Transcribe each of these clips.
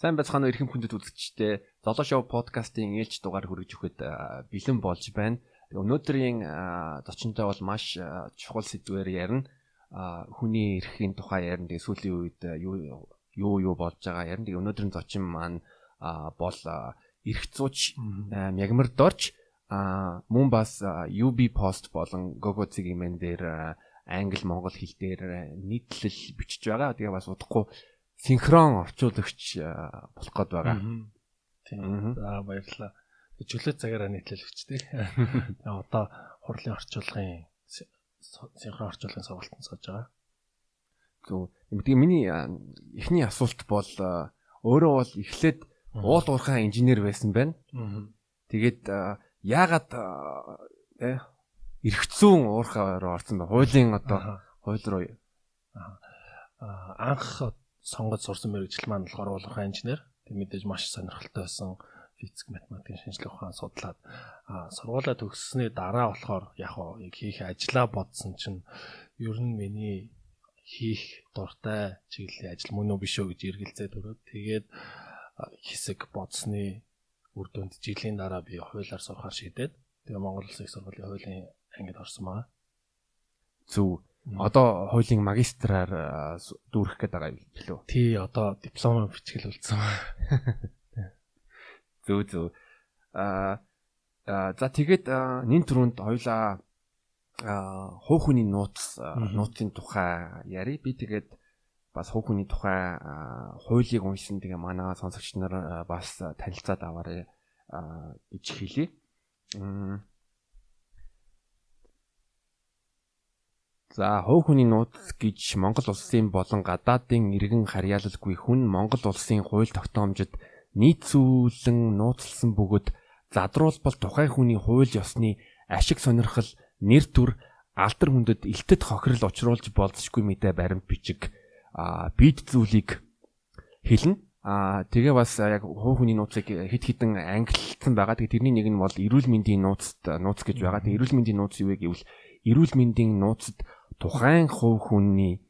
Сайн байцгаана уу эрхэм хүндэт үзэгчдээ. Золоо шоу подкастын ээлж дугаар хүргэж өгөхөд бэлэн болж байна. Өнөөдрийн зочинтой бол маш чухал сэдвээр ярина. Хүний эрхийн тухай ярина. Тэгээ сүүлийн үед юу болж байгаа ярина. Тэгээ өнөөдрийн зочин маань бол эрх зууч Мягмар Дорж мөн бас UB Post болон Gogo-цэг имэн дээр англи монгол хэл дээр нийтлэл бичиж байгаа. Тэгээ бас удахгүй синхрон орчуулагч болох гээд байгаа. Тийм. За баярлалаа. Чөлөө цагаараа нийтлэлэгчтэй. Одоо хурлын орчуулгын синхрон орчуулгын сургалтанд сууж байгаа. Тэгээ миний эхний асуулт бол өөрөө бол эхлээд уул уурхай инженер байсан байна. Тэгээд яагаад эрх зүүн уурхай руу орсон бэ? Хуулийн одоо хууль руу анх сонгож сурсан мэргэжил маань болохоор уурхай инженер. Тэг мэдээж маш сонирхолтой байсан физик, математикийн шинжилгээ ухаан судлаад сургуулаа төгссөний дараа болохоор яг хийх ажлаа бодсон чинь ер нь миний хийх дуртай чиглэлийн ажил мөн үү биш үү гэж эргэлзээд өрөөд тэгээд хэсэг бодсны үр дүнд жилийн дараа би хуулиар сурахаар шийдээд тэгээ Монгол Улсын их сургуулийн хуулийн ангид орсон байгаа. Зөв. Одоо хуулийн магистраар дүүрэх гээд байгаа юм билүү? Тий, одоо диплом бичгэл үлдсэн. Зөв. За тэгээд нин түрүүнд хоёлаа хувь хүний нууцын тухай ярив. Би тэгээд бас хувь хүний тухай хуулийг уншсан. Тэгээ манай сонсогч нар бас танилцаад аваарай гэж хэлье. За хувь хүний нууц гэж Монгол улсын болон гадаадын иргэн харьяалалгүй хүн Монгол улсын хууль тогтоомжид нийцүүлэн нууцлсан бөгөөд задруулбал тухайн хүний хууль ёсны ашиг сонирхол, нэр төр, алдар хүндэд илтэд хохирол учруулж болзошгүй мэдээ баримт бичиг бид зүйлийг хэлнэ. Тэгээ бас яг хувь хүний нууцыг хэд хэдэн ангиллсан байгаа. Тэгээ тэрний нэг нь бол эрүүл мэндийн нууц гэж байгаа. Тэгээ эрүүл мэндийн нууц юу вэ гэвэл эрүүл мэндийн нууцад тухайн хувь хүний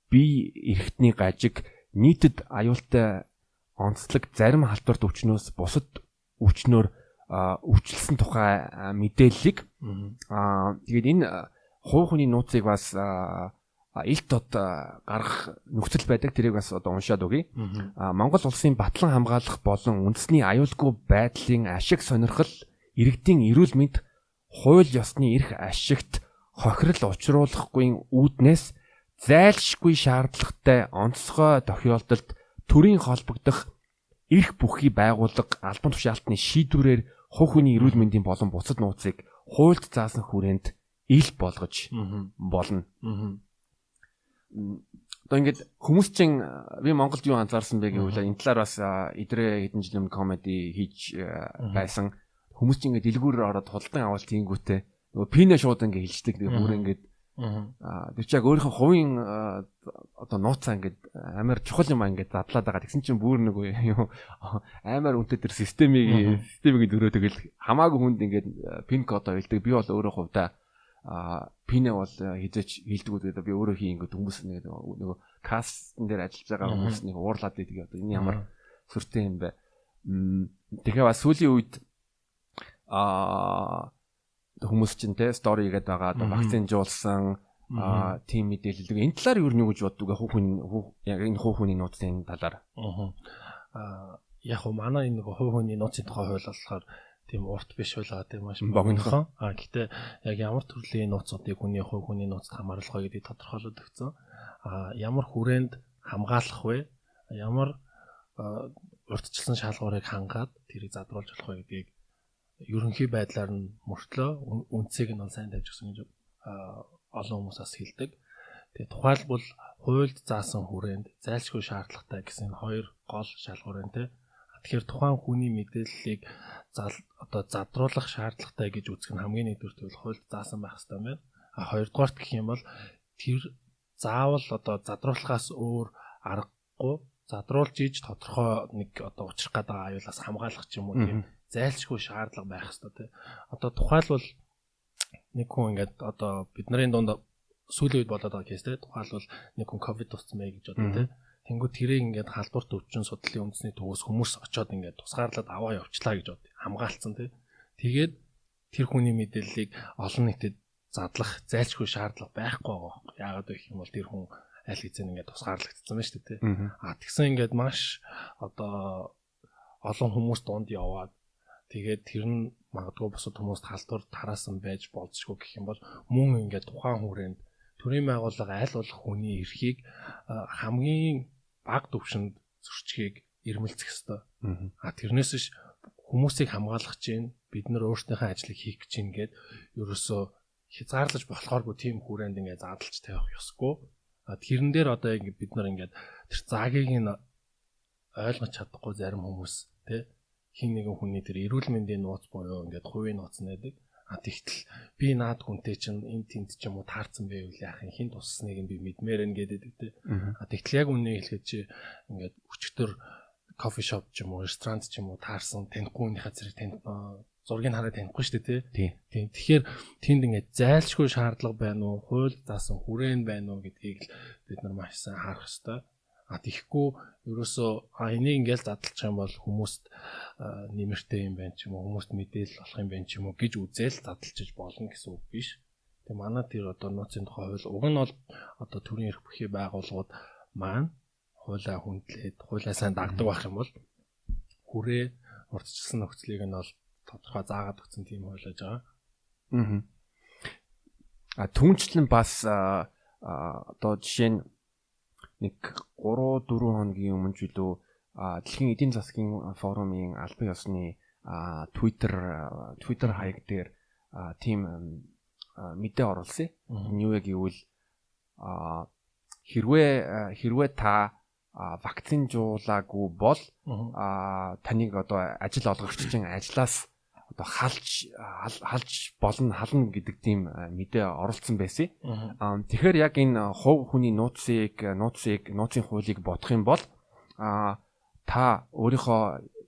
бие эрхтний гажиг нийтэд аюултай онцлог зарим халдварт өвчнөөс бусад өвчнөөр өвчлсөн тухай мэдээллийг тэгээд энэ хувь хүний нууцыг бас илт дот гаргах нөхцөл байдаг. Тэрийг бас одоо уншаад өгье. Монгол улсын батлан хамгаалах болон үндэсний аюулгүй байдлын ашиг сонирхол, иргэдийн эрүүл мэнд, хууль ёсны эрх ашигт хохирол учруулахгүй үүднээс зайлшгүй шаардлагатай онцгой тохиолдолд төрийн холбогдох эрх бүхий байгууллага албан тушаалтны шийдвэрээр хувь хүний эрүүл мэндийн болон бусад нууцыг хуульд заасан хүрээнд ил болгож болно. Одоо ингээд хүмүүс чинь би Монголд юу анзаарсан бэ гэвэл энэ талаар бас эдрээ хэдэн жилийн комеди хийж байсан. Хүмүүс чинь ингээд дэлгүүр ороод худалдан авалт хийнгүүтээ нөгөө пинэ шууд ингээд хилждэг. Тэгээ бүр ингээд тэр чи яг өөрийнхөө хувийн одоо нууцаа ингээд амар чухал юм ингээд задлаад байгаа. Тэгсэн чинь бүр нөгөө юу амар үнэтэй тэр системийг дөрөө тэгэл хамаагүй хүнд ингээд пин кодоо хэлдэг. Би бол өөрөө хувьдаа пинэ бол хизээч хилдэг үү би өөрөө хий ингээд хүмүүс нөгөө кастн дээр ажиллаж байгаа хүмүүс нэг уурлаад байдаг. Одоо энэ ямар сүртэй юм бэ? Тэгэхээр бас сүүлийн үед хүмүүс чинь те стори гэдэг байгаа. Одоо вакцинжуулсан тим мэдээлэл. Энэ талаар юу гэж боддог вэ? Яг энэ хувь хүний нууцын талаар. Яг манай энэ хувь хүний нууцын тухай хууль болохоор тийм урт биш байлаа тийм маш богинохон. Гэтэ яг ямар төрлийн нууцуудыг хүний хувь хүний нууцд хамааруулах вэ гэдгийг тодорхойлоод өгсөн. Ямар хүрээнд хамгаалах вэ? Ямар урьдчилсан шалгуурыг хангаад тэрийг задруулж болох вэ гэдгийг ерөнхий байдлаар нь мөртлөө үндсийг нь сайн тавьж өгсөн гэж олон хүмүүсээс хэлдэг. Тэгээ тухайлбал хуульд заасан хүрээнд зайлшгүй шаардлагатай гэсэн хоёр гол шалгуур нь тэ. Тэгэхээр тухайн хүний мэдээллийг одоо задруулах шаардлагатай гэж үзэх нь хамгийн нэгдүгээр нь хуульд заасан байх хэрэгтэй байна. Хоёрдугаарт гэх юм бол тэр заавал одоо задруулахаас өөр аргагүй задруулж иж тодорхой нэг одоо учрах гэдэг аюулаас хамгаалах ч юм уу тийм зайлшгүй шаардлага байх хэрэгтэй. Одоо тухайлбал нэг хүн ингээд одоо бидний дунд сүүлийн үед болоод байгаа кейс те тухайлбал нэг хүн ковид туссан мэй гэж бодоо те Тэнгүү тэрийг ингээд халдварт өвчин судлалын үндэсний төвөөс хүмүүс очиод ингээд тусгаарлаад аваа явуулчлаа гэж бод. Хамгаалцсан тий. Тэгээд тэр хүний мэдээллийг олон нийтэд задлах зайлшгүй шаардлага байхгүй байгаа. Яагаад вэ гэх юм бол тэр хүн аль хэзээ ингээд тусгаарлагдсан байна шүү дээ тий. Тэгсэн ингээд маш одоо олон хүмүүс дунд яваад тэгээд тэр нь магадгүй бусад хүмүүст халдвар тараасан байж болзошгүй гэх юм бол мөн ингээд тухайн хүрээнд төрийн байгууллага аль болох хүний эрхийг хамгийн бага түвшинд зөрчихийг ирмэлцэх ёстой. Тэрнээс ш хүмүүсийг хамгаалах чинь бид нар өөрсдийнхөө ажлыг хийх гэж ингээд ерөөсөө хязгаарлаж болохооргүй тийм хүрээнд ингээд задлж тавих ёсгүй. Тэрэн дээр одоо ингээд бид нар ингээд тэр заагийг нь ойлгож чадахгүй зарим хүмүүс тий хин нэгэн хүний тэр эрүүл мэндийн нууц буюу ингээд хувийн нууц нэдэг. Тэгтэл би наад хүнтэй чинь энэ тэнд ч юм уу таарсан байвал яах юм хин туссныг би мэдмээр нэ гэдэг тий. Тэгтэл яг үнэ хэлэхэд чи ингээд өчтөр кофе шоп ч юм уу ресторан ч юм уу таарсан танихгүй хүнийхээ зэрэг танд зургийг хараад танихгүй шүү дээ тий. Тэгэхээр тэнд ингээд зайлшгүй шаардлага байна уу, хууль заасан хүрээн байна уу гэдгийг л бид нар маш сайн харах хэрэгтэй. Тэгэхгүй ерөөсөө энийг ингээл задлчих юм бол хүмүүст нэмэртэй юм байна ч юм уу, хүмүүст мэдээлэл болох юм байна ч юм уу гэж үзэл задлчиж болно гэсэн үг биш. Тэгээ манай тэр одоо нууцын тухай хууль уг нь бол одоо төрийн эрх бүхий байгууллагууд маань хуулиа хүндлээд хуулиа сайн дагдаг байх юм бол хүрээ урдчилсан нөхцөлийг нь бол тодорхой заагаад өгсөн тийм хууль байж байгаа. Түүнчлэн бас одоо жишээ нь нэг 3-4 хоногийн өмнө ч үлээ дэлхийн эдийн засгийн форумын албан ёсны Twitter хаяг дээр тийм мэдээ оруулсан. Энэ юу гэвэл хэрвээ та вакцинжуулаагүй бол таныг одоо ажил олгогчдын ажлаас одоо халж хална гэдэг тийм мэдээ оруулсан байсан. Тэгэхээр яг энэ хувь хүний нууцын хуулийг бодох юм бол та өөрийнхөө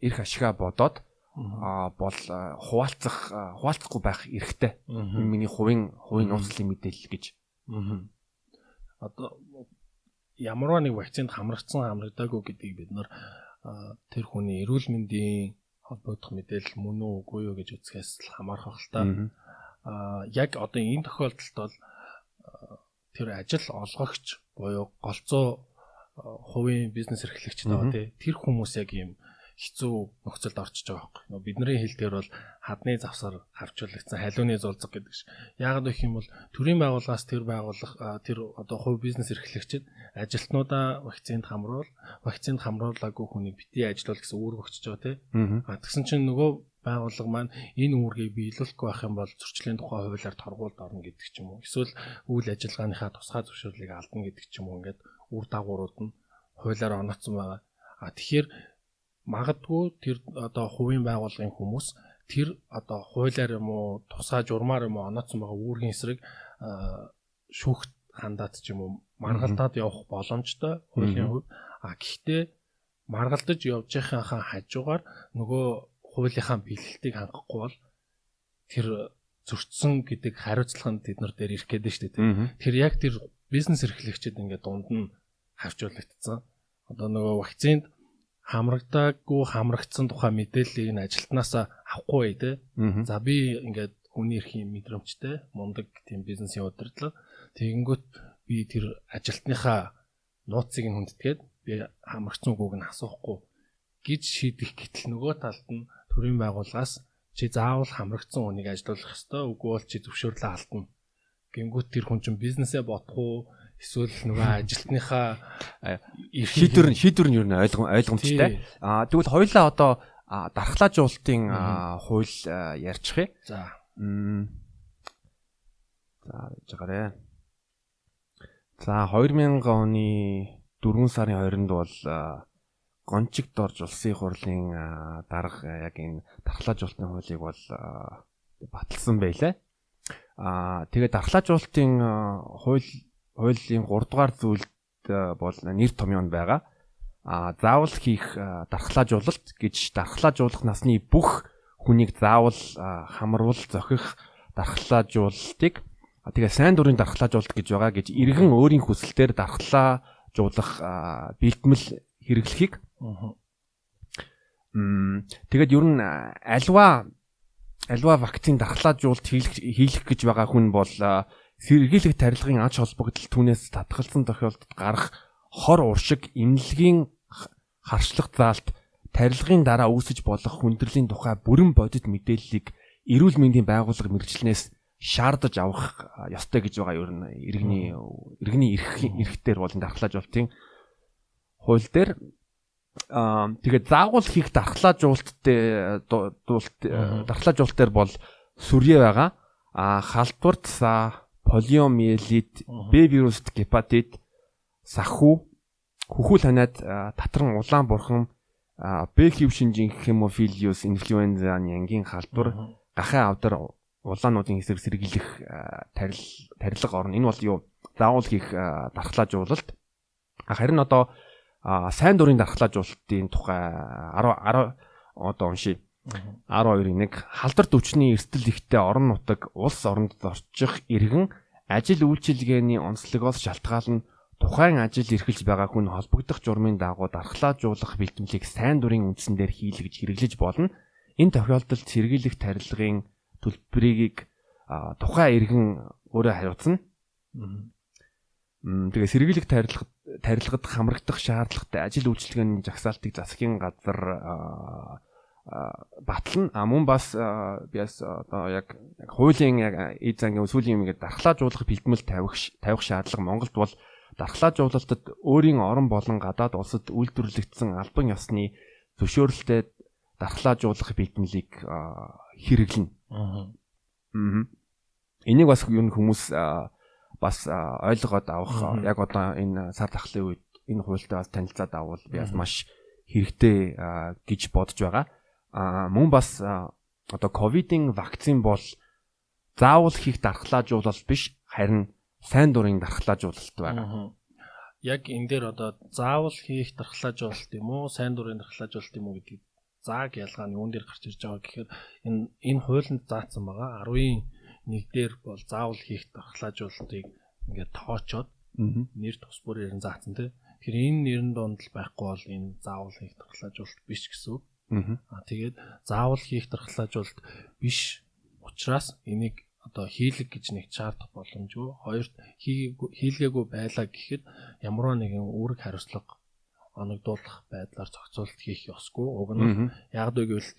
эрх ашигаа бодоод бол хуваалцахгүй байх эрхтэй. Энэ миний хувийн нууцлалын мэдээлэл гэж. Одоо ямарваа нэг вакцинд хамрагдаагүй гэдгийг бид нар тэр хүний эрүүл мэндийн холбогдох мэдээлэл мөн үү үгүй юу гэж үзэхээс хамаарах байх л та. Яг одоо энэ тохиолдолд бол тэр ажил олгогч буюу голцоо хувийн бизнес эрхлэгчтэй байгаа тий. Тэр хүмүүс яг ийм хэцүү нөхцөлд орчиж байгаа байхгүй. Бидний хэл дээр бол хадны завсар харьцуулагдсан халиуны зулцэг гэдэг ш. Яагаад гэх юм бол төрийн байгууллагаас тэр байгууллага тэр одоо хувь бизнес эрхлэгчид ажилтнуудаа вакцинд хамруулаагүй хүнийг битгий ажиллуул гэсэн үүрэг өгчөж байгаа тий. Тэгсэн чинь нөгөө байгууллага маань энэ үүргийг биелүүлэхгүй байх юм бол зөрчлийн тухай хуулиар торгуулд орно гэдэг ч юм уу. Эсвэл үйл ажиллагааныхаа тусгай зөвшөөрлийг алдна гэдэг ч юм уу. Ингээд үр дагаврууд нь хуулиар онооцсон байгаа. Тэгэхээр магадгүй тэр одоо хувийн байгууллагын хүмүүс тэр одоо хуулиар юм уу тусгай журмаар юм уу онооцсон байгаа үүргийн эсрэг шүүхт хандаад ч юм уу маргалдаад явах боломжтой хуулийн хувьд. Гэхдээ маргалдаж явж байхынхаа хажуугаар нөгөө хуулийнхаа бэлгэлтийг хангахгүй бол тэр зөрчсөн гэдэг хариуцлага нь тэд нар дээр ирэх гээд шүү дээ. Тэр яг тэр бизнес эрхлэгчид ингээд дунд нь харьцуулагдсан. Одоо нөгөө вакцинд хамрагдсан тухай мэдээллийг нь ажилтнаасаа авахгүй тий. За би ингээд хүний эрхийн мэдрэмжтэй мундаг тийм бизнесийн удирдлага тэгэнгүүт би тэр ажилтныхаа нууцыг нь хүндэтгээд би хамрагдсан үгүйг нь асуухгүй гэж шийдэх гэтэл нөгөө талд нь төрийн байгууллагаас чи заавал хамрагдсан хүнийг ажилуулах ёстой үгүй бол чи зөвшөөрлөө алдна. Гингүүт тэр хүн чинь бизнесээ бодох уу эсвэл нөгөө ажилтныхаа шийдвэр нь юу нэ ойлгомжтой. Тэгвэл хоёулаа одоо дархлаажуулалтын хууль ярьчих. За жагараа. За 2000 оны 4 сарын 20-нд бол гончигт орж улсын хурлын дарга яг энэ дархлаажуулалтын хуулийг бол баталсан байлаа. Тэгээд дархлаажуулалтын хуулийн 3 дугаар зүйлд бол нэр томьёо байгаа. Заавал хийх дархлаажуулалт гэж дархлаажуулах насны бүх хүнийг заавал хамруул зохих дархлаажуулалтыг тэгээ сайн дурын дархлаажуулалт гэж байгаа гэж иргэн өөрийн хүсэлтээр дархлаа жуулах бэлтгэл хэрэглэхийг. Тэгээд ер нь альва вакцины дархлаажуулалт хийх гэж байгаа хүн бол сэргийлэх тарилгын ач холбогдол түүнээс татгалзсан тохиолдолд гарах хор уршиг эмнэлгийн харшлах заалт тарилгын дараа үүсэж болох хүндрлийн тухай бүрэн бодит мэдээллийг эрүүл мэндийн байгууллага мэргэжлэнээс шаардаж авах ёстой гэж байгаа ер нь иргэний эрхтэр болон дархлаажуулалтын хууль дээр. Тэгээд заавал хийх дархлаажуулалт дээр бол сүрье байгаа. Халдвар цаа, полиомиелит, Б вируст, гепатит, саху, хөхүүл ханиад татран улаан бурхан, Б хэв шинжин хемофилиус, инфлюензаны ангийн халдвар, гахай авдар улаануудын эсрэг сэргийлэх тарилга орно. Энэ бол юу? Заавал хийх дархлаажуулалт. Харин одоо сайн дурын дархлаажуулалтын тухай 10 одоо уншия. 12-1 халдварт өвчний эрсдэл ихтэй орон нутаг улс оронд зорчих иргэн ажил үйлчилгээний онцлогоос шалтгаална тухайн ажил эрхэлж байгаа хүн холбогдох журмын дагуу дархлаажуулах бэлтгэлийг сайн дурын үндсэн дээр хийлгэж хэрэглэж болно. Энэ тохиолдолд сэргийлэх тарилгын төлбөрийг тухайн иргэн өөрөө хариуцна. Тэгээ сэргийлэх тарилгад хамрагдах шаардлагатай ажил үйлчилгээний жагсаалтыг засгийн газар батлна. Мөн бас биас одоо яг хуулийн яг эд зангийн сүүлийн юм ингээд дархлаажуулах бэлтгэл тавих шаардлага Монголд бол дархлаажуулалтад өөрийн орон болон гадаад улсад үйлдвэрлэгдсэн албан ёсны зөвшөөрөлтэй дархлаажуулах бэлтгэлийг хэрэглэнэ. Энийг бас юу хүмүүс бас ойлгоод авах яг одоо энэ сар дахлын үед энэ хуультай бас танилцаад авал би бас маш хэрэгтэй гэж бодож байгаа. Мөн бас одоо ковидын вакцин бол заавал хийх дархлаажуулалт биш, харин сайн дурын дархлаажуулалт байгаа. Яг энэ дээр одоо заавал хийх дархлаажуулалт юм уу, сайн дурын дархлаажуулалт юм уу гэдэг зааг ялгааны юун дээр гарч ирж байгаа гэхээр энэ хуулинд заасан байгаа 10-1 дээр бол заавал хийх дархлаажуулалтыг ингээд тоочоод нэр тус бүрээр нь заасан тийм. Тэгэхээр энэ нэрэн донд л байхгүй бол энэ заавал хийх дархлаажуулалт биш гэсэн үг. Тэгээд заавал хийх дархлаажуулалт биш учраас энийг одоо хийлэг гэж нэг шаардах боломжгүй. Хоёрт хийлгээгүй байлаа гэхэд ямар нэгэн үүрэг хариуцлага оногдуулах байдлаар зохицуулалт хийх ёсгүй. Уг нь яг л гэвэл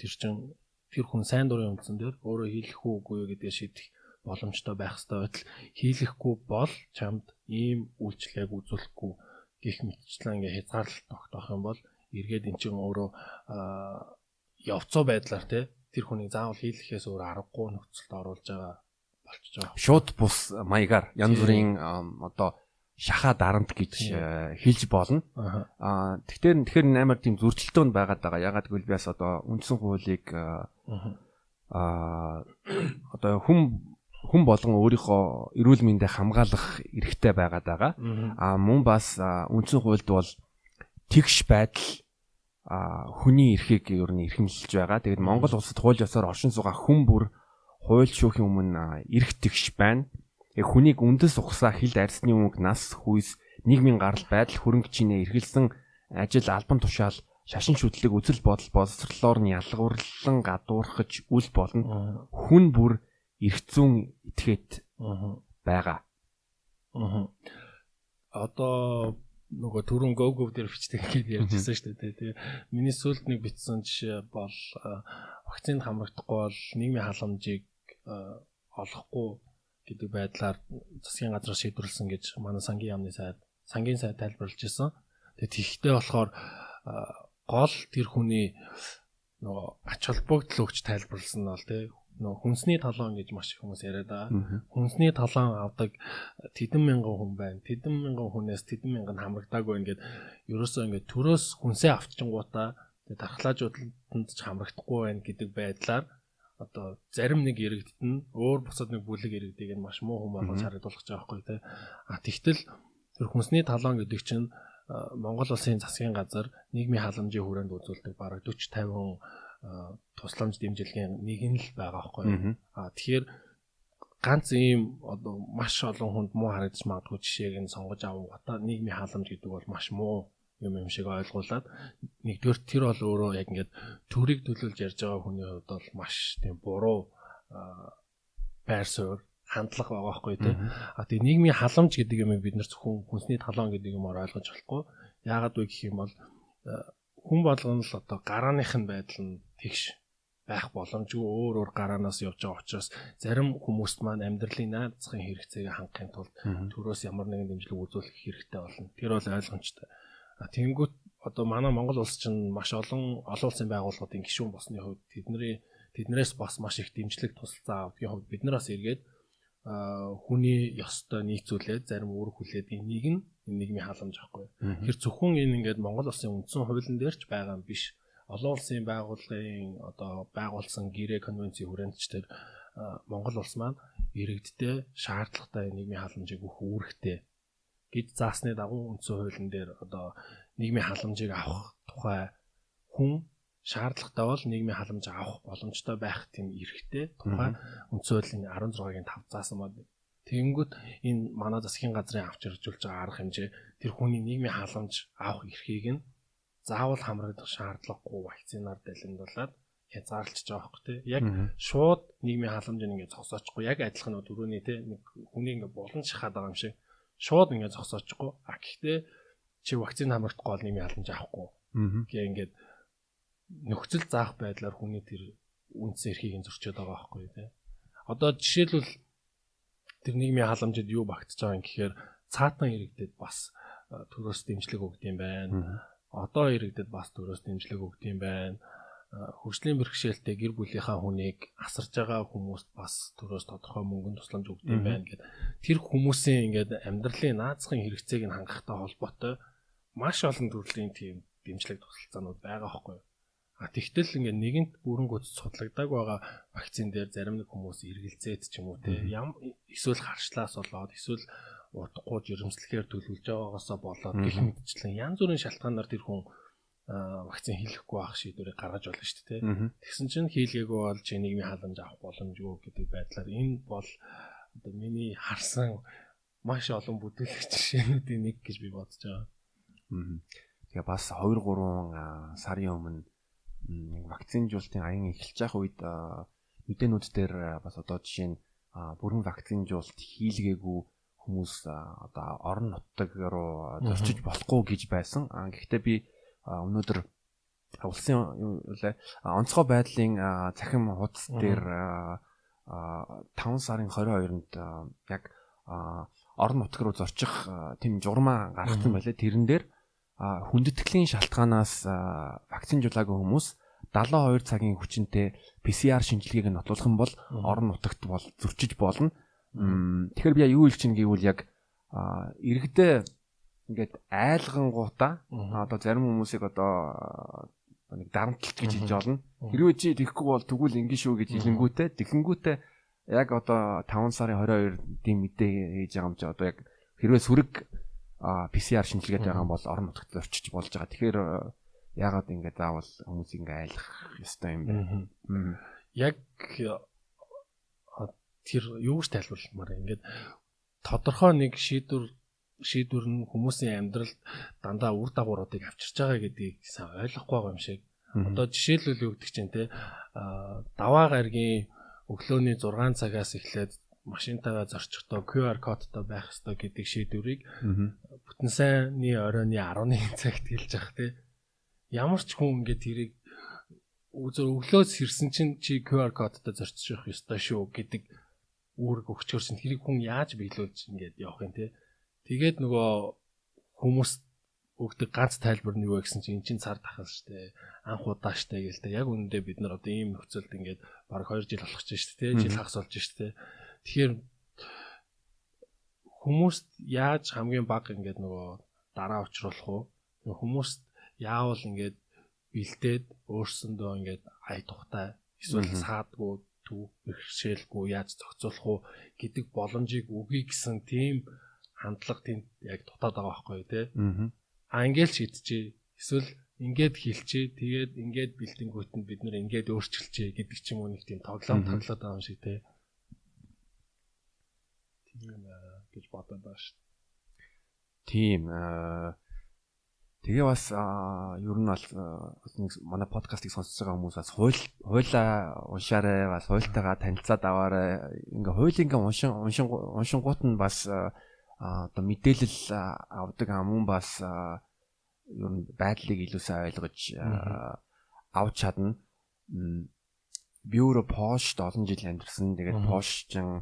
тэр хүн сайн дурын үндсэн дээр өөрөө хийлэх үгүй юу гэдгийг шийдэх боломжтой байх ёстой байтал хийлэхгүй бол чамд ийм үйлчлэгийг үзүүлэхгүй гэх мэтчлэн ингээ хязгаарлалт тогтоох юм бол эргээд эн чинь өөрөө явцоо байдлаар тэр хүнийг заавал хийлэхээс өөр аргагүй нөхцөлд оруулж байгаа болчихж байгаа. Шууд бус маягаар янз бүрийн одоо шахаа дарамт гэж хэлж болно. Тэгэхээр амар тийм зөрчилтөнд байгаад байгаа. Ягаад гэвэл би бас одоо үндсэн хуулийг одоо хүн болгон өөрийнхөө эрүүл мэндийг хамгаалах эрхтэй байгаад байгаа. Мөн бас үндсэн хуульд бол тэгш байдал хүний эрхийг ер нь эрхэмлэж байгаа. Тэгээд Монгол улсад хууль ёсоор оршин суугаа хүн бүр хууль шүүхийн өмнө эрх тэгш байна. Хүнийг үндэс ухсаа хилд арьсны өнгө нас хүйс нийгмийн гарал байдал хөрөнгө чинээ эргэлсэн ажил албан тушаал шашин шүтлэг үзэл бодол боловсрлоор нь ялгуурлан гадуурхаж үл болно. Хүн бүр эрх зүйн этгээд байгаа. Одоо нөгөө түрүүн Go дээр бичдэг гэж ярьжсэн шүү дээ. Тэгээ миний сүүлд нэг бичсэн жишээ бол вакцинд хамрагдахгүй бол нийгмийн халамжийг олохгүй гэдэг байдлаар засгийн газраас шийдвэрлсэн гэж манай сангийн сайд тайлбарлаж ирсэн. Тэгээд тэгхтээ болохоор гол тэр хүний нөгөө ач холбогдол өгч тайлбарласан нь бол нөгөө хүнсний талон гэж маш их хүмүүс яриад байгаа. Хүнсний талон авдаг тэдэн мянган хүн байна. Тэдэн мянган хүнээс тэдэн мянган хамрагдаагүй ингээд ерөөсөө ингээд төрөөс хүнсээ авчингуудаа тэгээд дархлаажуулалтанд ч хамрагдахгүй байна гэдэг байдлаар одоо зарим нэг иргэдэд нь өөр бусад нэг бүлэг иргэдийг нь маш муу хүн болгож харагдуулах гэж байгаа байхгүй тий. Тэгтэл тэр хүнсний талон гэдэг чинь Монгол улсын засгийн газар нийгмийн халамжийн хүрээнд үзүүлдэг бараг 40-50 тусламж дэмжлэгийн нэг нь л байгаа байхгүй. Тэгэхээр ганц ийм одоо маш олон хүнд муу харагдаж магадгүй жишээг нь сонгож авах одоо нийгмийн халамж гэдэг бол маш муу юм шиг ойлгуулад нэгдүгээр тэр бол өөрөө яг ингээд төрийг төлөөлж ярьж байгаа хүний хувьд бол маш тийм буруу байр суурь хандлага байгаа байхгүй тий. А тийм нийгмийн халамж гэдэг юм бид нар зөвхөн хүнсний талон гэдэг юмор ойлгож болохгүй. Яагаад вэ гэх юм бол хүн болгоно л одоо гарааных нь байдал нь тэгш байх боломжгүй өөр гараанаас явж байгаа учраас зарим хүмүүст маань амьдралын наадзахын хэрэгцээг хангахын тулд төрөөс ямар нэгэн дэмжлэг үзүүлэх хэрэгтэй болно. Тэр бол ойлгомжтой. Тэнгүүт одоо манай Монгол улс чинь маш олон улсын байгууллагуудын гишүүн болсны хувьд тэднээс бас маш их дэмжлэг тусалцаа авдгийн хувьд бид нараас эргээд хүний ёстой нийцүүлээд зарим үүрэг хүлээд энийг нь нийгмийн халамж авахгүй. Тэр зөвхөн энэ ингээд Монгол улсын үндсэн хуулийн дээр ч байгаа юм биш. Олон улсын байгууллагын одоо байгуулсан гэрээ конвенцийн хүрээндчдэр Монгол улс маань иргэдтэй шаардлагатай нийгмийн халамжийг өгөх үүрэгтэй гэж заасны дагуу үндсэн хуулийн дээр одоо нийгмийн халамжийг авах тухай хүн шаардлагатай бол нийгмийн халамж авах боломжтой байх тийм эрхтэй тухай үндсэн хуулийн 16-гийн 5 заасан байна. Тэгэнгүүт энэ манай засгийн газрын авч иржүүлж байгаа арга хэмжээ тэр хүний нийгмийн халамж авах эрхийг нь заавал хамрагдах шаардлагагүй вакцинаар далиндуулаад хязгаарлаж байгаа байхгүй тий. Яг шууд нийгмийн халамжийг ингээд зогсоочихгүй. Яг адилхан нь түрүүний тий нэг хүний ингээд булан шахаад байгаа юм шиг шууд ингээд зогсоочихгүй. Гэхдээ чи вакцин хамрагдахгүй бол нийгмийн халамж авахгүй. Гээ ингээд нөхцөл заах байдлаар хүний тэр үндсэн эрхийг зөрчөөд байгаа байхгүй тий. Одоо жишээлбэл тэр нийгмийн халамжид юу багтаж байгаа юм гэхээр цаатан иргэдэд бас төрөөс дэмжлэг өгд юм байна. Одоо иргэдэд бас төрөөс дэмжлэг өгд юм байна. Хөгжлийн бэрхшээлтэй гэр бүлийнхаа хүнийг асарж байгаа хүмүүст бас төрөөс тодорхой мөнгөнд тусламж өгд юм байна гэдэг. Тэр хүмүүсийн ингээд амьдралын наацхан хэрэгцээг нь хангахтай холбоотой маш олон төрлийн тийм дэмжлэг тусалцаанууд байгаа байхгүй юу? Тэгтэл ингээд нэгэнт бүрэн гүйц судалгадаг байгаа вакцин дээр зарим нэг хүмүүс эргэлзээд ч юм уу те эсвэл харшлаас болоод эсвэл утгагүй жирэмслэхээр төлөвлөж байгаагаасаа болоод гэх мэтчлэн янз бүрийн шалтгаанаар тэр хүн вакцин хийхгүй байх шийдвэрийг гаргаж болно шүү дээ. Тэгсэн чинь хийлгээгүй бол чи нийгмийн халамж авах боломжгүй гэдэг байдлаар энэ бол одоо миний харсан маш олон бүтээгч жишээнүүдийн нэг гэж би бодож байгаа. Тэгээ бас 2-3 сарын өмнө вакцинжуулалтын аян эхэлж байх үед мэдээлүүд дээр бас одоо жишээ нь бүрэн вакцинжуулалт хийлгээгүй хүмүүс одоо орон нутаг руу зорчиж болохгүй гэж байсан. Гэхдээ би өнөөдөр улсын онцгой байдлын цахим хуудас дээр 5 сарын 22-нд яг орон нутаг руу зорчих тийм журмаа гаргасан байлээ. Тэрэн дээр хүндэтгэлийн шалтгаанаас вакцинжуулаагүй хүмүүс 72 цагийн хүчинтэй PCR шинжилгээг нь нотлуулах юм бол орон нутагт бол зөрчиж болно. Тэгэхээр би юу хэлж чинь гэвэл яг иргэдээ ингээд айлгангуудаа одоо зарим хүмүүсийг одоо нэг дарамтлалт гэж хэлж олно. Хэрвээ чи тэгэхгүй бол тэгвэл ингэ шүү гэж тэгэнгүүтээ яг одоо 5 сарын 22-ийн мэдээ хийж байгаа юм чи одоо яг хэрвээ сүрэг PCR шинжилгээд байгаа юм бол орон нутагт зорчиж болж байгаа. Тэгэхээр яагаад ингэ заавал хүмүүсийг ингэ айлах ёстой юм бэ? Яг тэр юуж тайлбарламаар ингээд тодорхой нэг шийдвэр нь хүмүүсийн амьдралд дандаа үр дагавруудыг авчирч байгаа гэдгийг сайн ойлгохгүй байгаа юм шиг. Одоо жишээлбэл юу гэдэг чинь те даваа гаргийн өглөөний 6 цагаас эхлээд машинтайгаа зорчихдоо QR кодтой байх ёстой гэдэг шийдвэрийг бүтэн сайнны оройны 11 цагт хэлж явах те. Ямар ч хүн ингээд тэрийг өглөөс ирсэн чинь чи QR кодтой зорчих ёстой шүү гэдэг үүрэг өгчөрсөн. Тэрийг хүн яаж биелүүлж ингээд явах юм те. Тэгээд нөгөө хүмүүс өгдөг ганц тайлбар нь юу вэ гэсэн чинь эн чинь цар тахал штэ. Анх удаа штэ гэлтэй. Яг үүндээ бид нар одоо ийм нөхцөлд ингээд бараг 2 жил болох ч штэ те. Жил хагас болж штэ. Тэгэхээр хүмүүст яаж хамгийн бага ингээд нөгөө дараа учруулах уу? Хүмүүст яавал ингээд бэлдээд өөрсөндөө ингээд ая тухтай эсвэл саадгүй төв бэрхшээлгүй яаж зохицуулах уу гэдэг боломжийг өгье гэсэн тийм хандлага тэнд яг дутаад байгаа байхгүй юу те. Ингээл шийдчихээ. Эсвэл ингээд хэлчихээ. Тэгээд ингээд бэлдэнгүүт нь бид нэр ингээд өөрчилчихээ гэдэг ч юм уу нэг тийм тоглоом тоглоод байгаа юм шиг те. Тийм гэж бодоод байна шүү. Тийм тэгээ бас ер нь бол манай подкастыг сонсож байгаа хүмүүс бас хуулаа уншаарай, бас хуультайгаа танилцаад аваарай. Ингээ хуулийн уншингууд нь бас одоо мэдээлэл авдаг амун бас ер нь байдлыг илүү сайн ойлгож авч чадна. Би өөрөө Польшд олон жил амьдарсан. Тэгээд Польшчин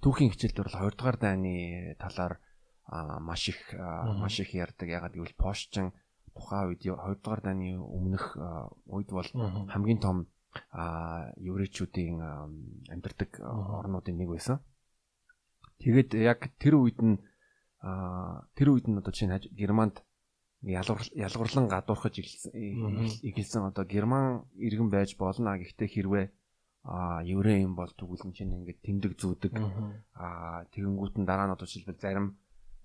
түүхийн хичээл дээр 2 дугаар дайны талаар маш их ярьдаг. Ягаад гэвэл Польшчин тухайн үед 2 дугаар дайны өмнөх үед бол хамгийн том еврейчүүдийн амьдардаг орнуудын нэг байсан. Тэгээд яг тэр үед нь одоо чинь Германд ялгуурлан гадуурхаж эхэлсэн одоо Герман иргэн байж болно. Гэхдээ хэрвээ еврей юм бол тэгвэл чинь ингээд тэмдэг зүүдэг. Тэгэнгүүт нь дараа нь одоо жишээлбэл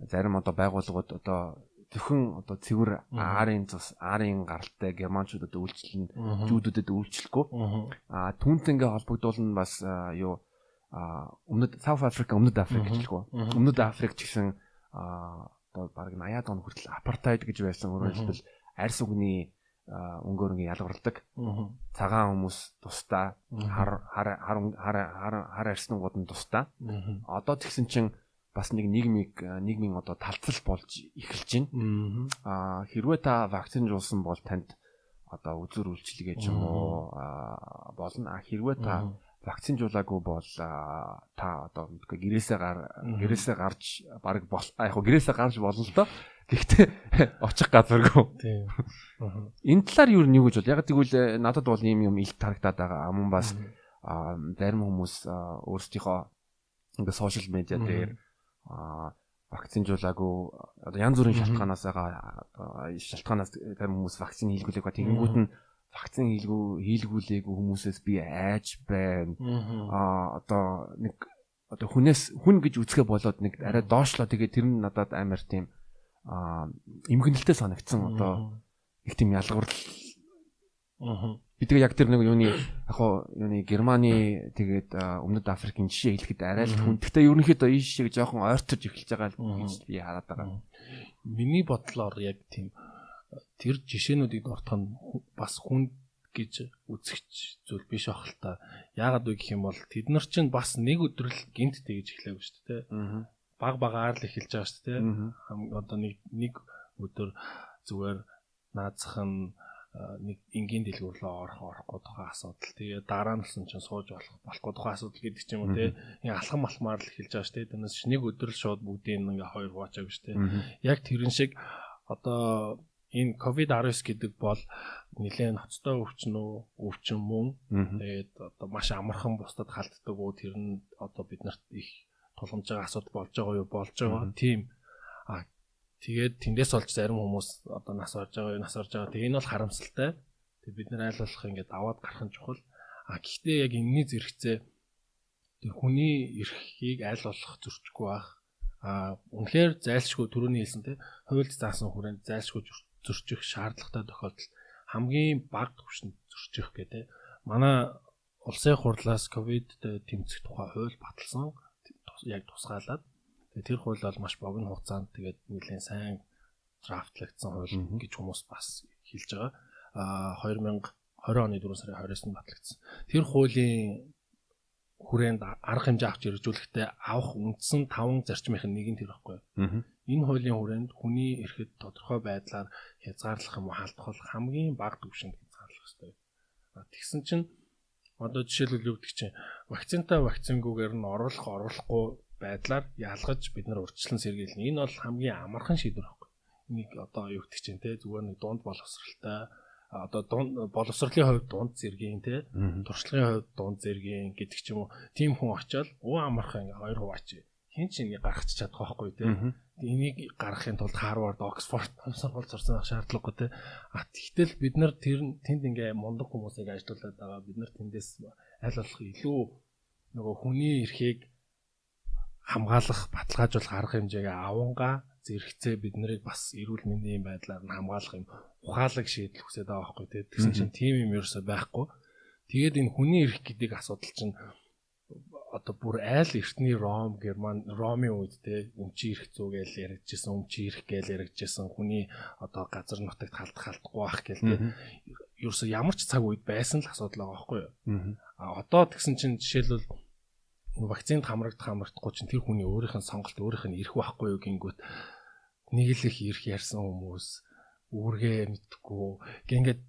зарим одоо байгууллагууд одоо зөвхөн одоо цэвэр Арын гаралтай германчуудад үйлчлэн жүүдүүдэд үйлчлэхгүй. Түүнтэй ингээ холбогдуулна бас South Africa Өмнөд Африк гэж хэлэхгүй. Өмнөд Африк ч гэсэн одоо бараг 80-аад он хүртэл апартайд гэж байсан. Өөрөөр хэлбэл арьс үгний өнгөөр ингээ ялгарладаг. Цагаан хүмүүс тусдаа хар арьснууд нь тусдаа. Одоо тэгсэн чинь бас нэг нийгмийн одоо талцал болж эхэлж байна. Хэрвээ та вакцинжуулсан бол танд одоо үзүр үйлчилгээ ч юм уу болно. Хэрвээ та вакцинжуулаагүй бол та одоо гэрээсээ гарч баг гэрээсээ гарч болно л доо. Гэхдээ очих газаргүй. Тийм. Энэ талаар юу нэг гэж бол яг тэгвэл надад бол ийм юм илт харагдаад байгаа. Амун бас зарим хүмүүс өөрсдийнхөө ингээ сошиал медиа дээр вакцинжуулаагүй одоо янз бүрийн шалтгаанаас зарим хүмүүс вакцин хийлгүүлэх ба тэгэнгүүт нь вакцин хийлгүүлээгүй хүмүүсээс би айж байна. Одоо хүн гэж үзэхэ болоод нэг арай доошлоо. Тэгээд тэр нь надад амар тийм эмгэнэлтэй санагдсан. Одоо их тийм ялгуурл. Би тэгээ яг тэр нэг юуны Германы тэгээд Өмнөд Африкийн жишээ хэлэхэд арай л хүн. Гэхдээ ерөнхийдөө ийш шиг жоохон ойртож эхэлж байгаа гэж би хараад байгаа. Миний бодлоор яг тийм тэр жишээнүүдийг дуртах нь бас хүн гэж үзэх зүйл биш ах л та. Яагаад вэ гэх юм бол тэд нар чинь бас нэг өдрөл гинт тэгж эхлэв шүү дээ. Багаар л эхэлж байгаа шүү дээ. Одоо нэг өдөр зүгээр наазах нь нэг энгийн дэлгүүрлөө орохгүй тухай асуудал. Тэгээ дараа нь болсон чинь сууж болохгүй тухай асуудал гэдэг ч юм уу те. Ингээ алхам малмаар л эхэлж байгаа шүү дээ. Тэрнээс нэг өдөр шууд бүгдийг ингээ хоёр хуваачаагүй шүү дээ. Яг тэрэн шиг одоо энэ COVID-19 гэдэг бол нэлээд ноцтой өвчин мөн. Тэгээд одоо маш амархан бусдад халддаг уу тэр нь одоо биднэрт их тулгамж байгаа асуудал болж байгаа юу? Болж байгаа. Тийм. Тэгээд тэндээс олж зарим хүмүүс одоо нас орж байгаа. Тэгээ энэ бол харамсалтай. Тэгээд бид нар айл болох ингээд аваад гарах нь чухал. Гэхдээ яг энэний зэрэгцээ тэр хүний эрхийг айл болох зөрчихгүй байх. Үнэхээр зайлшгүй түрүүний хэлсэн те хуульд заасан хүрээнд зайлшгүй зөрчих шаардлагатай тохиолдолд хамгийн бага түвшинд зөрчих гэдэг. Манай улсын хурлаас ковид тэмцэх тухай хууль баталсан. Яг тусгаалаад тэр хууль бол маш богино хугацаанд тэгээд нэлээд сайн драфтлагдсан хууль гэж хүмүүс бас хэлж байгаа. 2020 оны 4 сарын 20-нд батлагдсан. Тэр хуулийн хүрээнд арга хэмжээ авч хэрэгжүүлэхдээ авах үндсэн 5 зарчмынх нь нэг нь тэр байхгүй. Энэ хуулийн хүрээнд хүний эрхэд тодорхой байдлаар хязгаарлах юм уу халдах хамгийн бага түвшинд хязгаарлах ёстой. Тэгсэн чинь одоо жишээлбэл юу гэдэг чинь вакцинтай вакцингүйгээр нь оруулахгүй байдлаар ялгаж бид нар урьдчилан сэргийлнэ. Энэ бол хамгийн амархан шийдвэр байхгүй. Энийг одоо юу гэдэг чинь те зүгээр нэг дунд боловсралтай одоо боловсролын хувьд дунд зэргийн те туршлагын хувьд дунд зэргийн гэдэг ч юм уу тийм хүн очиод амархан ингээ хоёр хуваач хин ч энийг гаргаж чадах байхгүй те. Энийг гаргахын тулд Harvard, Oxford сургууль сурсан шаардлагагүй те. Тэгтэл бид нар тэнд ингээ мундаг хүмүүсийг ажилуулад байгаа. Бид нар тэндээс аль болох илүү нөгөө хүний эрхийг хамгаалах, баталгаажуулах арга хэмжээгээ авангаа зэрэгцээ бид нарыг бас эрүүл мэндийн байдлаар нь хамгаалах юм ухаалаг шийдэл хүсэж байгаа байхгүй те. Тэгсэн чинь тийм юм ерөөсөй байхгүй. Тэгээд энэ хүний эрх гэдэг асуудал чинь одоо бүр айл эртний Ромын үед те өмчи ирэх зүгээл яригдчихсэн, өмчи ирэх гээл яригдчихсэн, хүний одоо газар нутагт халдахгүй байх гээл те. Ерөөсө ямар ч цаг үед байсан л асуудал байгаа байхгүй юу? Одоо тэгсэн чинь жишээлбэл вакцинд хамрагдахгүй чинь тэр хүний өөрийнх нь сонголт өөрийнх нь ирэх байхгүй юу гингүүт нэг л их ирэх ярьсан хүмүүс үүргээ мэдхгүй ингээд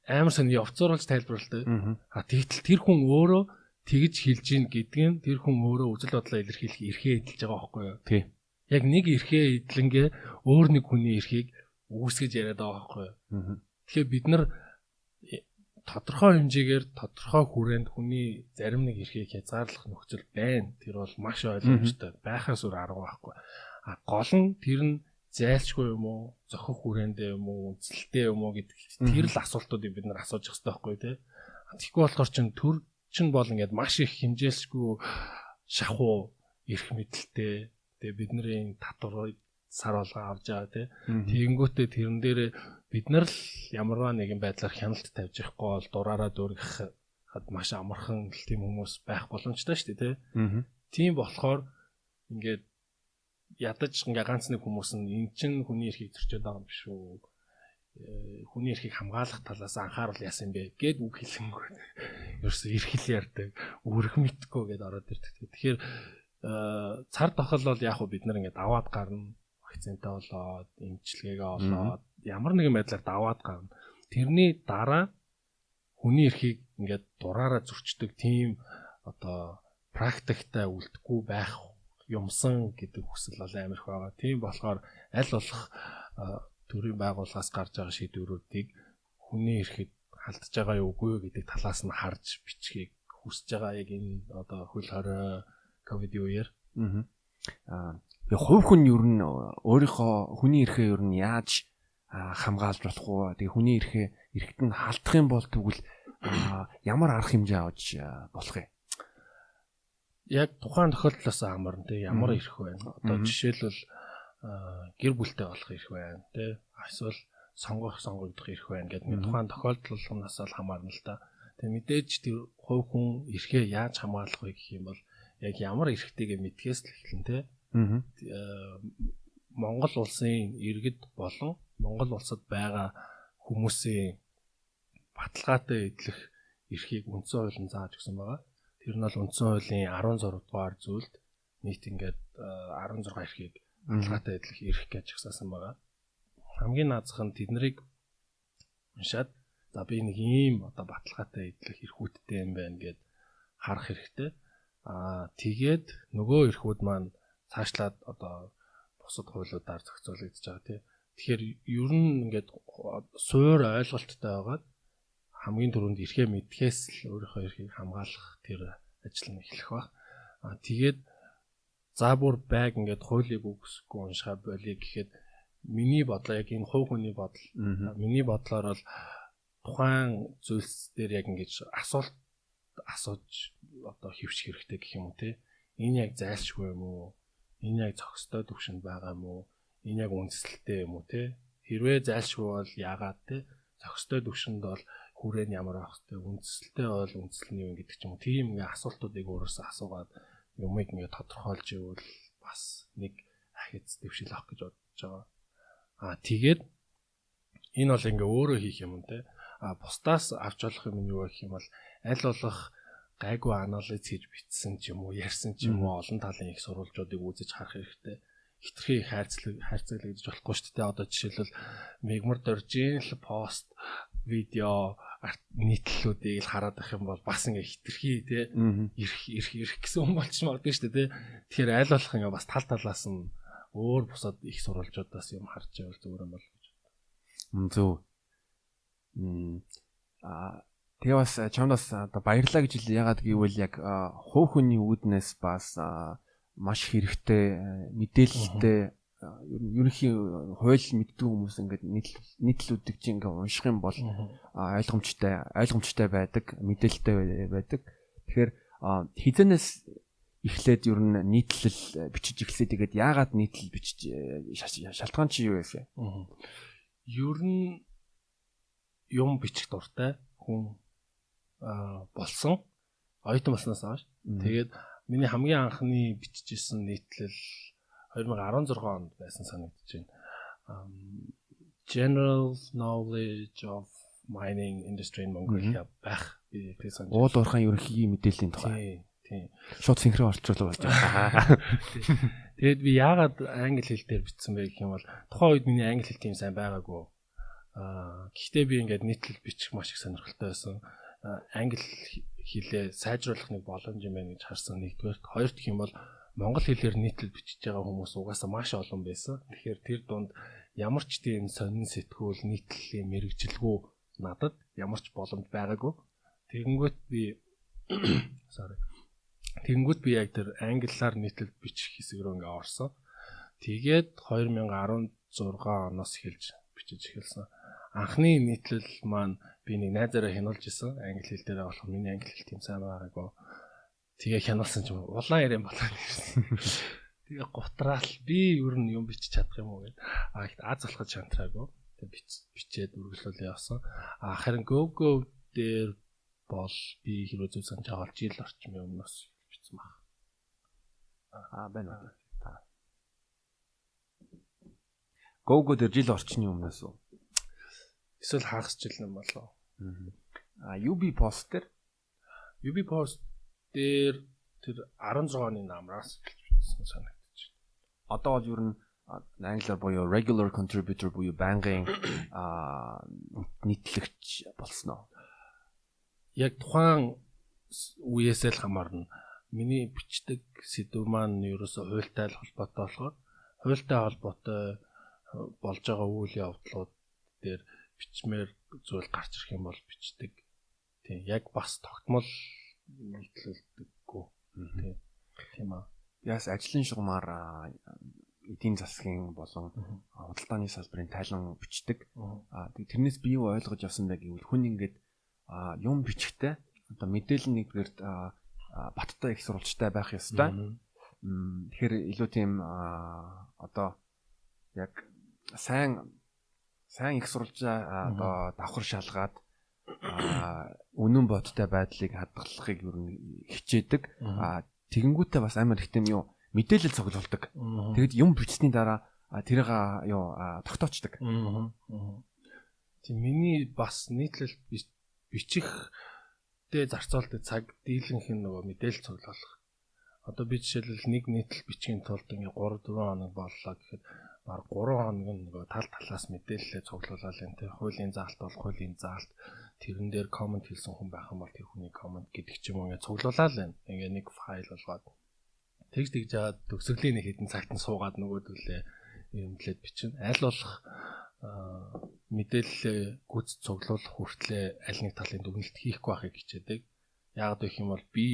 амар сони явцруулж тайлбарлалтай. Тэгтэл тэр хүн өөрөө тэгж хэлж ийн гэдгийг тэр хүн өөрөө үзэл бодлоо илэрхийлэх эрхээ эдэлж байгаа байхгүй юу? Тий. Яг нэг эрхээ эдлэнгээ өөр нэг хүний эрхийг үүсгэж яриад байгаа байхгүй юу? Тэгэхээр бид нар тодорхой хэмжээгээр тодорхой хүрээнд хүний зарим нэг эрхийг хязгаарлах нөхцөл байна. Тэр бол маш ойлгомжтой. Байхаас өөр арга байхгүй. Гол нь тэр нь зайлшгүй юм уу, зохих хүрээндээ юм уу, үндэслэлтэй юм уу гэдэг тэр л асуултуудыг бид нар асууж явах хэрэгтэй байхгүй тий. Тэгэхгүй болохоор чинь бол ингээд маш их хэмжээлшгүй шахуу эрх мэдэлтэй. Тэгээ бидний татварыг сар болгоо авч байгаа тий. Тэгэнгүүтээ тэрэн дээр бид нар л ямарваа нэгэн байдлаар хяналт тавьж явахгүй бол дураараа дүүргэх маш амархан тийм хүмүүс байх боломжтой шүү дээ тий. Тийм болохоор ингээд ядаж ингээ ганц нэг хүмүүс нь эн чин хүний эрхийг зөрчөөд байгаа юм биш үү? Хүний эрхийг хамгаалах талаас анхаарал яасан бэ гэд үг хэлэнгүү. Ерөөсө эрхэл ярьдаг, үүрэг мэдгүй гэд ороод ирдэг. Тэгэхээр цар тохол бол яг хөө бид нар ингээ даваад гарна, вакцинтай болоод, эмчилгээгээ олоод ямар нэгэн байдлаар даваад гарна. Тэрний дараа хүний эрхийг ингээ дураараа зөрчдөг тийм одоо практиктай үлдэхгүй байх юмсан гэдэг хүсэл бол амар их байгаа. Тийм болохоор аль болох төрийн байгууллагаас гарч байгаа шийдвэрүүдийг хүний эрхэд халтж байгаа юу үгүй гэдэг талаас нь харж бичгийг хүсэж байгаа яг энэ одоо хөл хорой ковидын үеэр. Хувь хүн ер нь өөрийнхөө хүний эрхээ ер нь яаж хамгаалж болох вэ? Тэгээ хүний эрхт нь халдах юм бол тэгвэл ямар арга хэмжээ авч болох юм? Яг тухайн тохиолдлоос хамаарна те ямар ирэх байна. Одоо жишээлбэл гэр бүлтэй болох ирэх байна те. Эсвэл сонгогдох ирэх байна гэдэг тухайн тохиолдлоос л хамаарна л да. Тэгээ мэдээж тэр хувь хүн эрхээ яаж хамгаалах вэ гэх юм бол яг ямар эрхтэйгээ мэдхээс л эхэлнэ те. Монгол улсын иргэд болон Монгол улсад байгаа хүмүүсийн баталгаатай эдлэх эрхийг үндсэн хуулийн зааж өгсөн байгаа. Тэр нь бол үндсэн хуулийн 16 дугаар зүйлд нийт ингээд 16 эрхийг баталгаатай эдлэх эрх гэж згсаасан байгаа. Хамгийн наазах нь тэднийг уншаад за би нэг ийм одоо баталгаатай эдлэх эрхүүдтэй юм байна гэд харах хэрэгтэй. Тэгээд нөгөө эрхүүд маань цаашлаад одоо бусад хуулиудаар зохицуулагдаж байгаа тийм. Тэгэхээр ер нь ингээд суур ойлголттой байгаад хамгийн түрүүнд эрхээ мэдхээс л өөрийнхөө эрхийг хамгаалах тэр ажил нь эхлэх ба. Тэгээд за бүр байг ингээд хуулийг үгсэхгүй уншаа болиё гэхэд миний бодлоо яг энэ хувь хүний бодол. Миний бодлоор бол тухайн зүйлс дээр яг ингэж асуулт асууж одоо хөвчих хэрэгтэй гэх юм уу те. Энэ яг зайлшгүй юм уу? Энэ яг зохистой төвшөнд байгаа юм уу? Энэ яг үндэслэлтэй юм уу те? Хэрвээ зайлшгүй бол яагаад те? Зохистой төвшөнд бол хүрээ нь ямар байх вэ? Үндэслэлтэй бол үндэслэл нь юу гэдэг ч юм уу. Тийм ингээ асуултуудыг өөрөөсөө асуугаад юмыг ингээ тодорхойлж ивэл бас нэг ахиц дэвшил авах гэж бодож байгаа. Тэгээд энэ бол ингээ өөрөө хийх юм те. Бусдаас авч болох юм нь юу гэх юм бол аль болох гайгүй анализ хийж бичсэн ч юм уу, ярьсан ч юм уу олон талын их сурвалжуудыг үзэж харах хэрэгтэй. Хитрхи хайрцаглагдаж болохгүй шүү дээ. Одоо жишээлбэл мегмар дөржин л пост видео нийтлэлүүдийг л хараад байх юм бол бас ингээ хитрхи те ирэх гэсэн юм болч магадгүй шүү дээ. Тэгэхээр аль болох ингээ бас тал талаас нь өөр бусад их сурвалжуудаас юм харж байвал зүгээр юм бол гэж бодлоо. Зөв. Тэгээ бас чамдаас одоо баярлаа гэж хэл яагаад гэвэл яг хувь хүний үүднээс бас маш хэрэгтэй мэдээлэлтэй ерөнхий хууль мэддэг хүмүүс ингээд нийтлүүдийг чинь ингээд унших юм бол ойлгомжтой байдаг, мэдээлэлтэй байдаг. Тэгэхээр хизэнээс эхлээд ер нь нийтлэл бичиж эхлэе. Тэгээд яагаад нийтлэл бичиж шалтгаан чи юу вэ? Ер нь юм бичих дуртай хүн болсон. оюутан болсноос хойш. Тэгээд миний хамгийн анхны бичижсэн нийтлэл 2016 онд байсан санагдаж байна. General knowledge of mining industry in Mongolia байх би тэгсэн. Уул уурхайн ерөнхий мэдээллийн тухай. Тийм. Шууд синхрон орчуулга болж байгаа. Тэгээд би яагаад англи хэл дээр бичсэн бэ гэх юм бол тухайн үед миний англи хэл тийм сайн байгаагүй. Гэхдээ би ингээд нийтлэл бичих маш их сонирхолтой байсан. Англи хэлээ сайжруулах нэг боломж юм байна гэж харсан нэгдүгээр. Хоёр дахь юм бол монгол хэлээр нийтлэл бичиж байгаа хүмүүс угаасаа маш олон байсан. Тэгэхээр тэр дунд ямар ч тийм сонин сэтгүүл нийтлэлийн мэрэгжилгүй надад ямар ч боломж байгаагүй. Тэгэнгүүт би яг тэр англиар нийтлэл бичих хэсэг рүү ингээ орсон. Тэгээд 2016 оноос эхэлж бичиж эхэлсэн. Анхны нийтлэл маань би нэг найзаараа хянуулж исэн. Англи хэл дээр болохоор миний англи хэл тийм сайн байгаагүй. Тэгээ хянуулсан ч юм улаан яриан болоод ирсэн. Тэгээ гутраал би ер нь юм бичиж чадах юм уу гэд. Ихт аз болоход шантраагүй. Тэгээ бичээд үргэлжлүүлээ явсан. Харин Go дээр бол би хэрвээ зөв санаж байгаа бол жил орчим өмнөөс бичсэн баг. Байна уу? Go дээр жил орчны өмнөөс үү? Эсвэл хагас жил юм болоо. UB Post дээр тэр 16 оны намраас бичсэн санагдаж байна. Одоо бол ер нь англиар буюу regular contributor буюу байнгын нийтлэгч болсноо. Яг тухайн үеэсээ л хамаарна. Миний бичдэг сэдв маань ерөөсөө хуультай холбоотой болохоор хуультай холбоотой болж байгаа үйл явдлууд дээр бичмээр зүйл гарч ирэх юм бол бичдэг. Тийм яг бас тогтмол нийтлэлдэггүй. Тийм аа. Яс ажлын шугамар эдийн засгийн болон худалдааны салбарын тайлан бичдэг. Тэрнээс би юу ойлгож авсан бэ гэвэл хүн ингээд юм бичихтэй одоо мэдээлэл нэгдүгээр баттай их сурвалжтай байх ёстой. Тэгэхээр илүү тийм одоо яг сайн их сурвалжаа одоо давхар шалгаад үнэн бодтой байдлыг хадгалахыг ер нь хичээдэг. Тэгэнгүүтээ бас амар их тийм юу мэдээлэл цуглуулдаг. Тэгэд юм бичсний дараа тэрийг тогтоочдаг. Тийм миний бас нийтлэл бичихтэй зарцуулдаг цаг дийлэнх нь нөгөө мэдээлэл цуглуулах. Одоо би жишээлбэл нэг нийтлэл бичгийн тулд ингээ 3-4 хоног боллоо гэхэд баг 3 хоног нь нөгөө тал талаас мэдээлэлээ цуглуулаад энэ тэр хуулийн заалт бол хуулийн заалт тэрэн дээр коммент хэлсэн хүн байх юм бол тэр хүний коммент гэдэг ч юм уу ингээ цуглуулаад байна. Ингээ нэг файл болгоод тэгж жаад төгсгөлийн нэг хэдэн цагт нь суугаад нөгөөдөлөө юмдлээд бичнэ. Аль болох мэдээлэл гүйц цуглуулах хүртлээр аль нэг талын дүгнэлт хийхгүй байхыг хичээдэг. Яагаад гэх юм бол би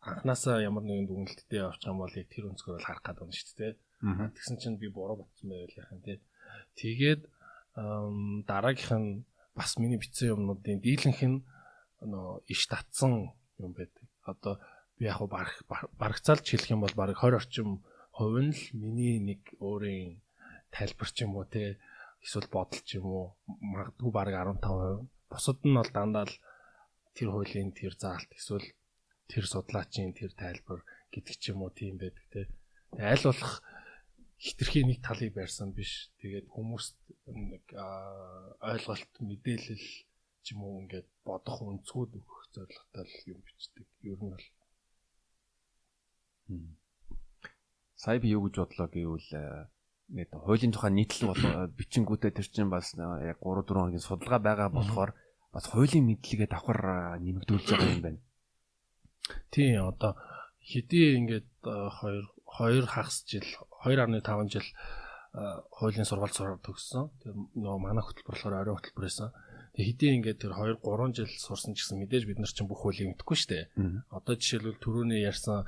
анханасаа ямар нэгэн дүгнэлттэй явчих юм бол яг тэр өнцгөр бол харах гэдэг нь шүү дээ. Тэгсэн чинь би буруу бодсон байвал яах юм те. Тэгээд дараагийнх нь бас миний бичсэн юмнуудын дийлэнх нь иш татсан юм байдаг. Одоо би яг барагцаалж хэлэх юм бол бараг 20 орчим хувь нь л миний нэг өөрийн тайлбар ч юм уу те эсвэл бодол ч юм уу магадгүй бараг 15%. Бусад нь бол дандаа л тэр хуулийн тэр заалт эсвэл тэр судлаачийн тэр тайлбар гэдэг ч юм уу тийм байдаг те. Аль болох хитрхийн нэг талыг барьсан биш. Тэгээд хүмүүст нэг ойлголт мэдээлэл ч юм уу ингээд бодох өнцгүүд өгөх зорилготой юм бичдэг. Ер нь бол сая би юу гэж бодлоо гэвэл нэг хуулийн тухай нийтлэл бол бичингүүтээ тэр чинь бас яг 3-4 хоногийн судалгаа байгаа болохоор бас хуулийн мэдлэгээ давхар нэмэгдүүлж байгаа юм байна. Тийм одоо хэдий ингээд 2 хагас жил 2.5 жил хуулийн сургалт төгссөн. Тэр нөгөө манай хөтөлбөр болохоор оройн хөтөлбөр байсан. Тэгээ хэдий ингээд тэр 2-3 жил сурсан ч гэсэн мэдээж бид нар чинь бүх хуулийг мэдэхгүй шүү дээ. Одоо жишээлбэл түрүүний ярьсан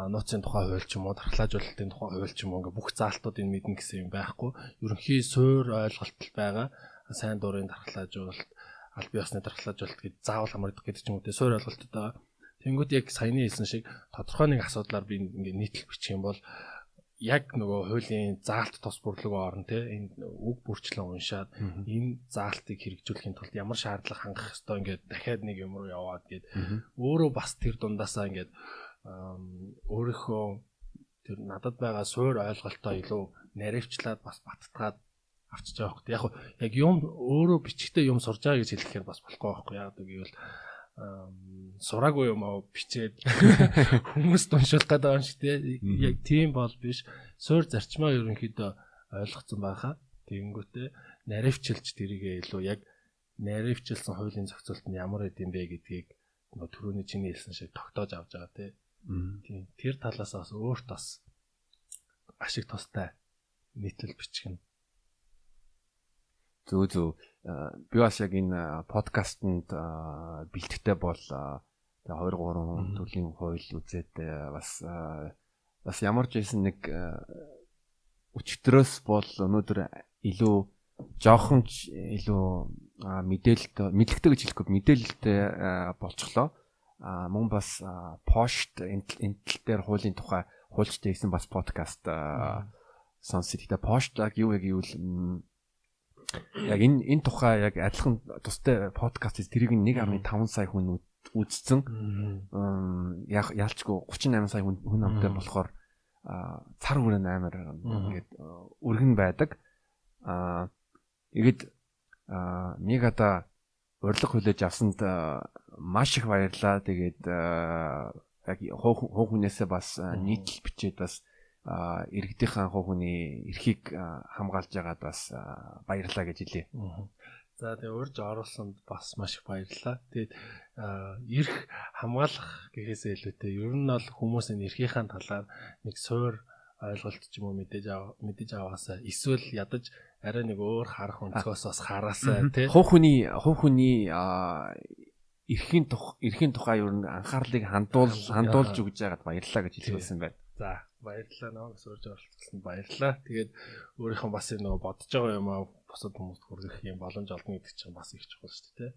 нууцын тухай хууль ч юм уу, дархлаажуулалтын тухай хууль ч юм уу ингээд бүх заалтуудыг мэднэ гэсэн юм байхгүй. Ерөнхий суур ойлголт байгаа. Сайн дурын дархлаажуулалт, аль бие усны дархлаажуулалт гэж заавал хамрагдах гэдэг ч юм уу те суур ойлголттой байгаа. Тэнгүүд яг саяны хэлсэн шиг тодорхой нэг асуудлаар би ингээд нийтлэл бичих юм бол яг нөгөө хуулийн заалт тос бүрлэгөө орно те энэ үг бүрчлэн уншаад энэ заалтыг хэрэгжүүлэхийн тулд ямар шаардлага хангах ёстой ингээд дахиад нэг юм руу яваад гээд өөрөө бас тэр дундаасаа ингээд өөрийнхөө тэр надад байгаа суур ойлголтоо илүү наривчлаад бас баттгаад авчиж байгаа хөөх. Яг юм өөрөө бичгтээ юм сурж байгаа гэж хэлэхээр бас болохгүй байхгүй яг гэвэл сураагүй юм аа бичээд хүмүүст уншуулах гэдэг юм шиг тийм яг тийм бол биш. Суур зарчмаа ерөнхийдөө ойлгоцсон байхаа. Тэгэнгүүтээ наривчилж тэрийгээ илүү яг наривчилсан хуулийн зохицуулт нь ямар гэдэм бэ гэдгийг нөгөө түрүүний чиний хэлсэн шиг тогтоож авч байгаа тийм. Тэр талаас бас өөрт бас ашиг тустай нийтлэл бичих нь. Зөв. Би бас яг энэ подкастэнд бэлтгэдэг бол 2-3 төрлийн хууль үзээд бас ямар ч байсан нэг өчтөрөөс бол өнөөдөр илүү жоохон илүү мэдлэгтэй гэж хэлэхгүй мэдээлэлтэй болчихлоо. Мөн бас пошт энэ дээр хуулийн тухай хуульчтай хийсэн бас подкаст сонсох. Тэгтээ поштаг юу яг гэвэл яг энэ тухай яг адилхан тустай подкаст тэрийг 1.5 сая хүн үзсэн. Ялчгүй 38 сая хүн амтай болохоор цар хүрэн амар ингээд өргөн байдаг. Тэгэд мегада урилга хүлээж авсанд маш их баярлалаа. Тэгээд яг хуу хүнээсээ бас нийтлэл бичээд бас иргэдийнхэн хуу хүний эрхийг хамгаалж байгаад бас баярлалаа гэж хэлье. За тэгээ урьж оруулсанд бас маш их баярлалаа. Тэгээд эрх хамгаалах гэхээсээ илүүтэй ер нь бол хүмүүсийн эрхийнхаа талаар нэг суур ойлголт ч юм уу мэдээж аваасаа эсвэл ядаж арай нэг өөр харах өнцгөөс бас хараасаа тий. Хуу хүний эрхийн тухай ер нь анхаарлыг хандуулж өгж байгаад баярлалаа гэж хэлсэн байна. За баярлалаа нөө сурж оролцсонд баярлалаа. Тэгээд өөрийнхөө бас нөгөө бодож байгаа юм аа бусад хүмүүст хүргэх юм боломж олно гэдэг чинь бас их чухал шүү дээ.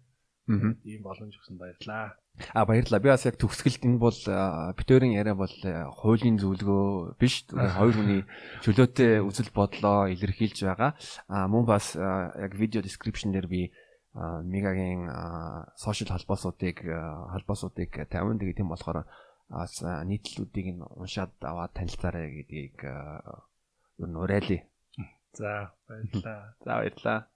Ийм боломж өгсөн баярлалаа. Баярлалаа. Би бас яг төгсгөлд энэ бол битүүрийн яриа бол хуулийн зөвлөгөө биш. Хоёр хүний чөлөөтэй үзэл бодлоо илэрхийлж байгаа. Мөн бас яг видео description дээр би Мегагийн сошиал холбоосуудыг тавина. Тэгээд тийм болохоор нийтлэлүүдийг нь уншаад аваад танилцаарай гэдгийг уриалъя. За баярлалаа. За баярлалаа.